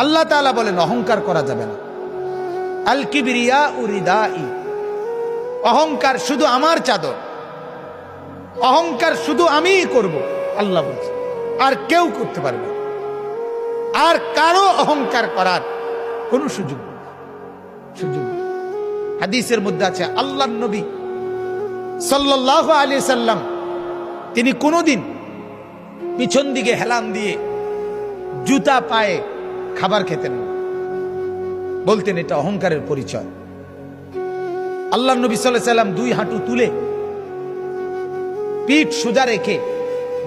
আল্লাহ তাআলা বলেন অহংকার করা যাবে না। আল কিবরিয়া উরিদাই, অহংকার শুধু আমার চাদর, অহংকার শুধু আমিই করব, আল্লাহ বলছে, আর কেউ করতে পারবে না। আর কারো অহংকার করার কোনো সুযোগ নেই। হাদিসের মধ্যে আছে আল্লাহর নবী সাল্লাল্লাহু আলাইহি সাল্লাম তিনি কোনোদিন পিছন দিকে হেলান দিয়ে জুতা পায়ে খাবার খেতেন না, বলতেন এটা অহংকারের পরিচয়। আল্লাহর নবী সাল্লাল্লাহু আলাইহি সাল্লাম দুই হাঁটু তুলে পিঠ সোজা রেখে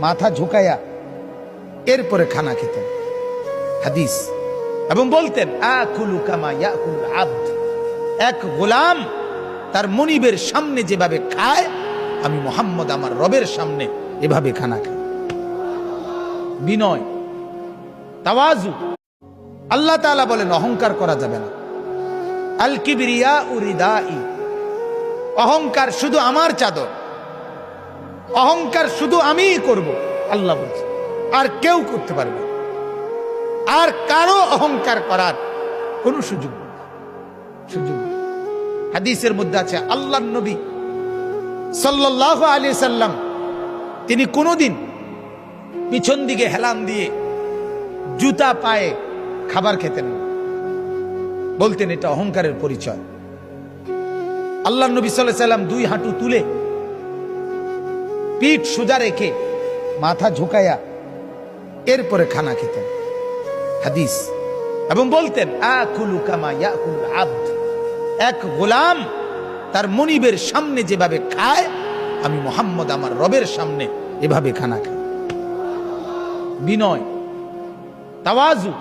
মাথা ঝুঁকায়া এরপরে খানা খেতেন, হাদিস। এবং বলতেন আকুলু কামা ইয়াকুল আবদ, এক গোলাম তার মনিবের সামনে যেভাবে খায়, আমি মুহাম্মদ আমার রবের সামনে এভাবে খানা খাই। বিনয়, তাওয়াজু। আল্লাহ তাআলা বলেন অহংকার করা যাবে না। আল কিবরিয়া উরিদাই, অহংকার শুধু আমার চাদর, অহংকার শুধু আমিই করব, আল্লাহ বলছে, আর কেউ করতে পারবে না। আর কারো অহংকার করার কোনো সুযোগ নেই। হাদিসের মধ্যে আছে আল্লাহর নবী সাল্লাল্লাহু আলাইহি সাল্লাম তিনি কোনোদিন পিছন দিকে হেলান দিয়ে জুতা পায়ে খাবার খেতেন না, বলতেন এটা অহংকারের পরিচয়। আল্লাহর নবী সাল্লাল্লাহু আলাইহি সাল্লাম দুই হাঁটু তুলে পিঠ সোজা রেখে মাথা ঝুঁকায়া এরপরে খানা খেতেন, হাদিস। এবং বলতেন আকুলু কামা ইয়াকুল আবদ, এক গোলাম তার মনিবের সামনে যেভাবে খায়, আমি মুহাম্মদ আমার রবের সামনে এভাবে খানা খাই। বিনয়, তাওয়াজু।